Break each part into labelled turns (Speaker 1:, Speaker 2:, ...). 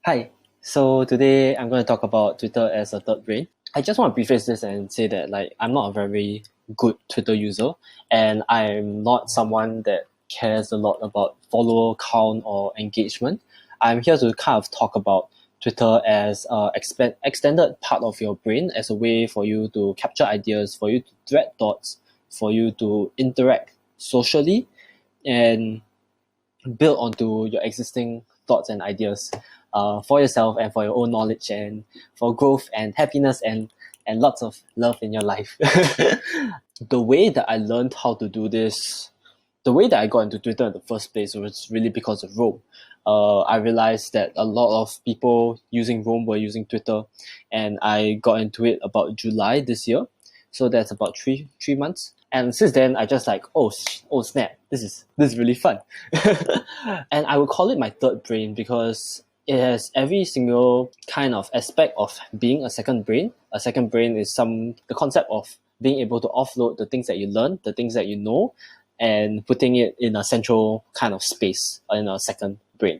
Speaker 1: Hi. So today I'm going to talk about Twitter as a third brain. I just want to preface this and say that I'm not a very good Twitter user, and I'm not someone that cares a lot about follower count or engagement. I'm here to kind of talk about Twitter as a extended part of your brain, as a way for you to capture ideas, for you to thread thoughts, for you to interact socially, and build onto your existing thoughts and ideas for yourself and for your own knowledge and for growth and happiness and lots of love in your life. The way that I learned how to do this, the way that I got into Twitter in the first place was really because of Rome. I realized that a lot of people using Rome were using Twitter, and I got into it about July this year. So that's about three months. And since then, I just like, oh snap, this is really fun. And I would call it my third brain because it has every single kind of aspect of being a second brain. A second brain is the concept of being able to offload the things that you learn, the things that you know, and putting it in a central kind of space in a second brain.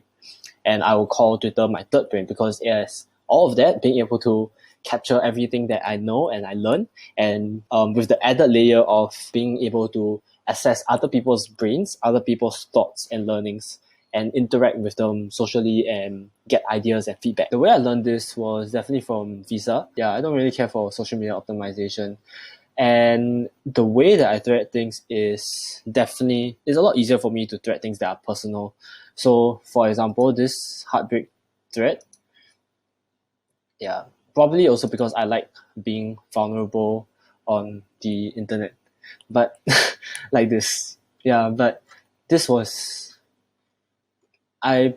Speaker 1: And I will call Twitter my third brain because it has all of that, being able to capture everything that I know and I learn, and with the added layer of being able to access other people's brains, other people's thoughts and learnings, and interact with them socially and get ideas and feedback. The way I learned this was definitely from Visa. Yeah, I don't really care for social media optimization. And the way that I thread things is a lot easier for me to thread things that are personal. So for example, this heartbreak thread, yeah, probably also because I like being vulnerable on the internet. But like this. Yeah, but this was I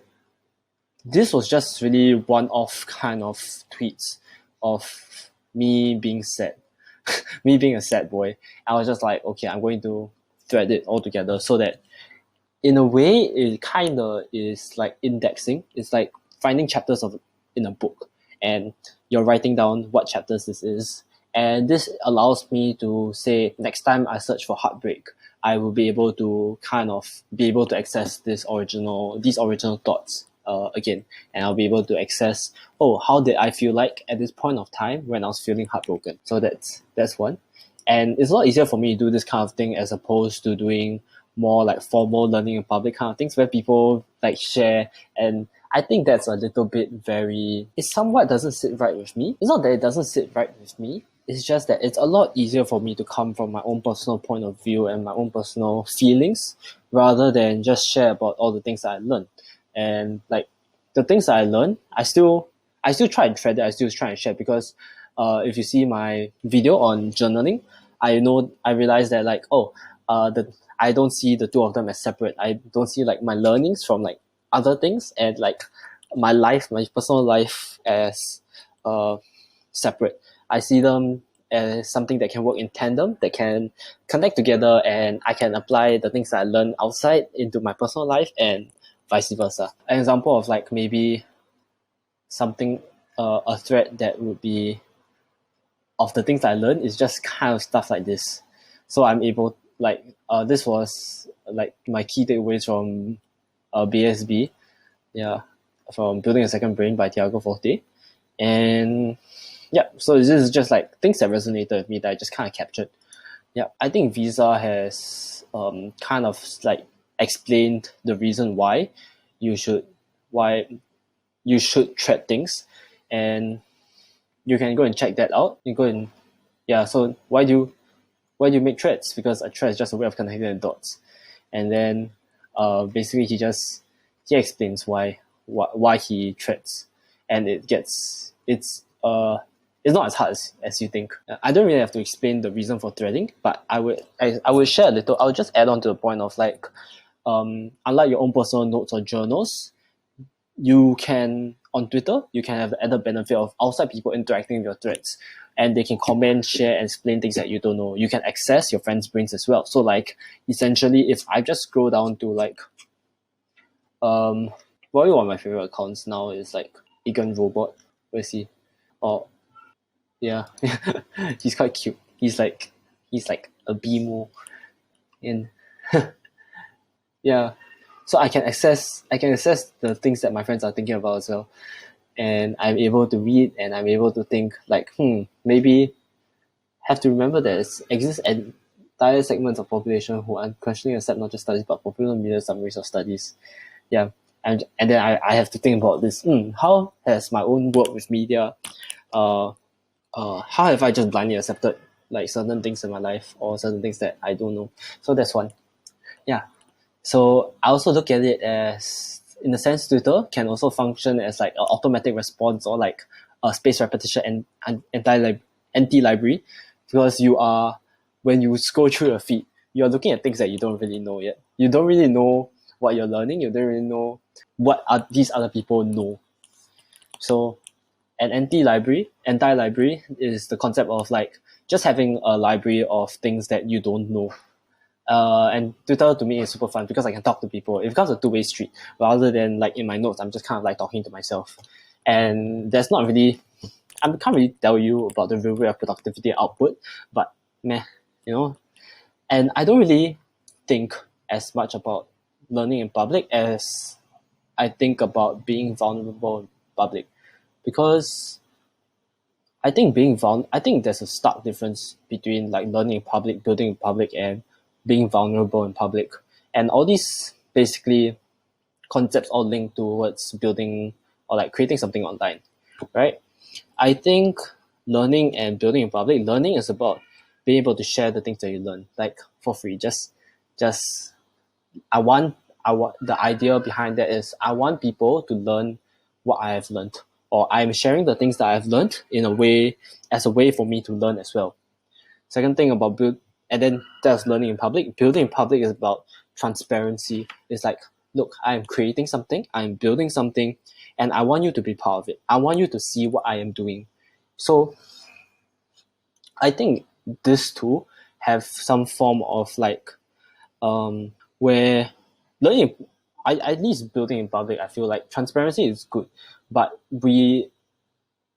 Speaker 1: this was just really one off kind of tweets of me being sad. Me being a sad boy. I was just like, okay, I'm going to thread it all together so that in a way it kind of is like indexing. It's like finding chapters of in a book, and you're writing down what chapters this is, and this allows me to say next time I search for heartbreak, I will be able to access these original thoughts again, and I'll be able to access, oh, how did I feel like at this point of time when I was feeling heartbroken. So that's one. And it's a lot easier for me to do this kind of thing as opposed to doing more like formal learning in public kind of things where people like share. And I think that's a little bit it somewhat doesn't sit right with me. It's not that it doesn't sit right with me, it's just that it's a lot easier for me to come from my own personal point of view and my own personal feelings rather than just share about all the things that I learned. And like the things that I learned, I still try and thread it, I still try and share, because if you see my video on journaling, I realized that the I don't see the two of them as separate. I don't see like my learnings from like other things and like my personal life as uh separate. I see them as something that can work in tandem, that can connect together, and I can apply the things that I learn outside into my personal life and vice versa. An example of like maybe something a thread that would be of the things I learned is just kind of stuff like this. So I'm able this was like my key takeaways from BSB, yeah, from Building a Second Brain by Tiago Forte. And yeah, so this is just like things that resonated with me that I just kind of captured. Yeah, I think Visa has kind of like explained the reason you should why you should thread things, and you can go and check that out. You go and yeah. So why do you make threads? Because a thread is just a way of connecting the dots. And then basically he explains why he threads, and it's not as hard as you think. I don't really have to explain the reason for threading, but I would share a little. I would just add on to the point of like, unlike your own personal notes or journals, you can on Twitter you can have the added benefit of outside people interacting with your threads, and they can comment, share, and explain things that you don't know. You can access your friends' brains as well. So like essentially, if I just scroll down to like um probably one of my favorite accounts now is like Egan Robot. Where is he? Oh yeah, he's quite cute. He's like a BMO, and yeah. So I can access the things that my friends are thinking about as well. and I'm able to read and I'm able to think like, maybe have to remember that exists entire segments of population who unquestioningly accept not just studies but popular media summaries of studies. Yeah. And then I have to think about this. How has my own work with media, uh, how have I just blindly accepted like certain things in my life or certain things that I don't know? So that's one. Yeah. So I also look at it as, in a sense, Twitter can also function as like an automatic response or like a space repetition and anti-library, because when you scroll through your feed, you're looking at things that you don't really know yet. You don't really know what you're learning. You don't really know what these other people know. So an anti-library is the concept of like just having a library of things that you don't know. And Twitter to me is super fun because I can talk to people. It becomes a two-way street rather than like in my notes, I'm just kind of like talking to myself. And there's not really, I can't really tell you about the real way of productivity output, but meh, you know. And I don't really think as much about learning in public as I think about being vulnerable in public, because I think there's a stark difference between like learning in public, building in public, and being vulnerable in public. And all these basically concepts all link towards building or like creating something online, right? I think learning and building in public, learning is about being able to share the things that you learn, like for free. Just I want the idea behind that is I want people to learn what I have learned, or I'm sharing the things that I've learned in a way as a way for me to learn as well. Second thing about and then that's learning in public. Building in public is about transparency. It's like, look, I'm creating something, I'm building something, and I want you to be part of it. I want you to see what I am doing. So I think these two have some form of like where learning, at least building in public, I feel like transparency is good, but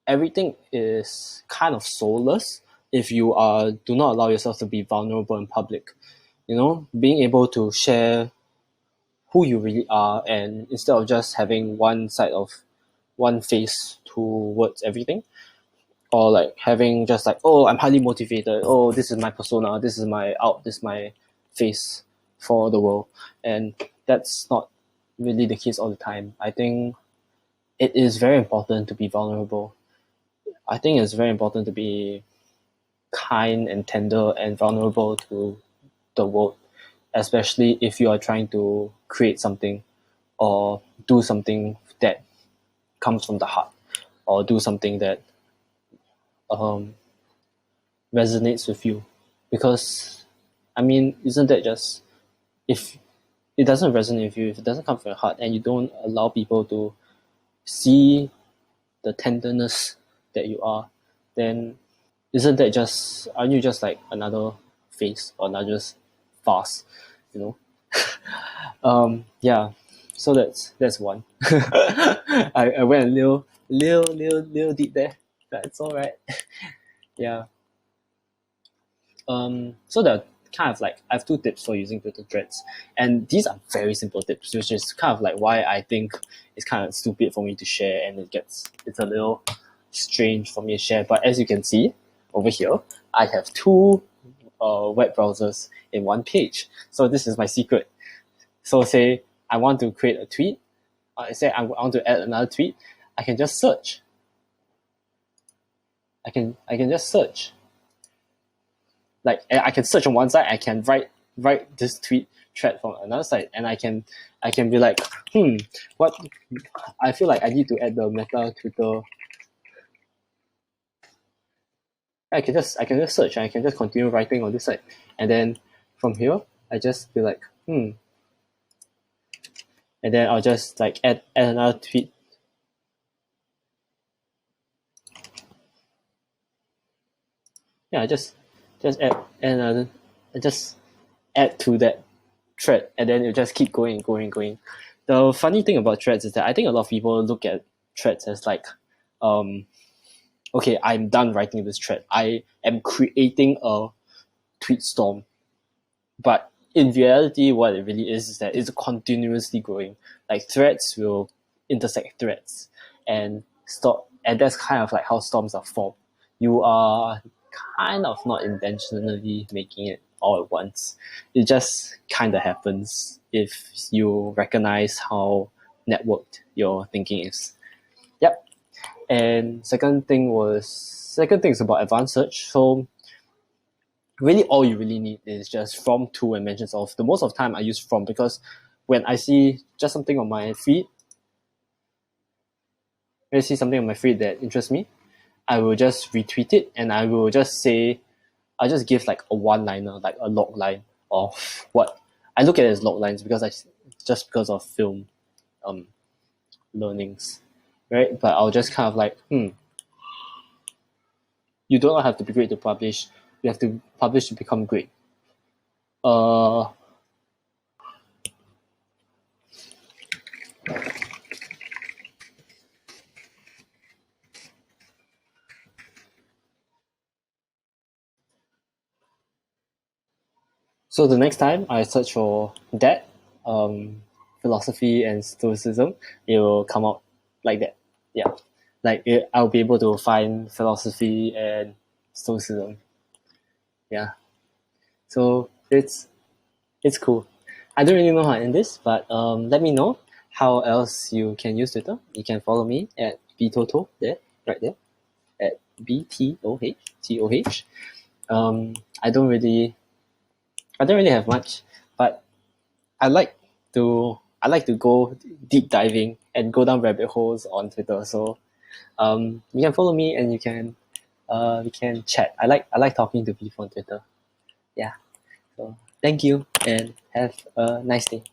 Speaker 1: everything is kind of soulless if you do not allow yourself to be vulnerable in public. You know, being able to share who you really are, and instead of just having one face towards everything, or like having just like, oh, I'm highly motivated, oh, this is my persona, this is my face for the world. And that's not really the case all the time. I think it is very important to be vulnerable. I think it's very important to be kind and tender and vulnerable to the world, especially if you are trying to create something or do something that comes from the heart, or do something that um, resonates with you. Because, I mean, isn't that just, if it doesn't resonate with you, if it doesn't come from your heart, and you don't allow people to see the tenderness that you are, then isn't that just, aren't you just like another face or another just farce, you know? Yeah, so that's one. I went a little deep there, but it's all right. Yeah. So the kind of like, I have two tips for using Twitter threads, and these are very simple tips, which is kind of like why I think it's kind of stupid for me to share, and it's a little strange for me to share. But as you can see over here, I have two web browsers in one page. So this is my secret. So say I want to create a tweet, say I want to add another tweet, I can just search. I can just search. Like I can search on one side, I can write this tweet thread from another side, and I can be like, what, I feel like I need to add the meta Twitter. I can just search and I can just continue writing on this side. And then from here, I just be like, and then I'll just like add another tweet. Yeah, just add another, just add to that thread, and then it just keep going. The funny thing about threads is that I think a lot of people look at threads as like, um, okay, I'm done writing this thread. I am creating a tweet storm. But in reality, what it really is that it's continuously growing. Like threads will intersect threads, and stop, and that's kind of like how storms are formed. You are kind of not intentionally making it all at once. It just kind of happens if you recognize how networked your thinking is. Yep. And second thing is about advanced search. So really all you really need is just from to and mentions of. The most of the time I use from because when I see just something on my feed, when I see something on my feed that interests me, I will just retweet it and I will just say, I'll just give like a one liner, like a log line of what I look at it as log lines because just because of film um learnings, right? But I'll just kind of like, you don't have to be great to publish. You have to publish to become great. Uh, so the next time I search for that, philosophy and stoicism, it will come out like that. Yeah, I'll be able to find philosophy and stoicism. Yeah, so it's cool. I don't really know how to end this, but let me know how else you can use Twitter. You can follow me at btoto there, right there, at btoh. Um, I don't really, I don't really have much, but I like to go deep diving and go down rabbit holes on Twitter. So you can follow me and we can chat. I like talking to people on Twitter. Yeah. So thank you and have a nice day.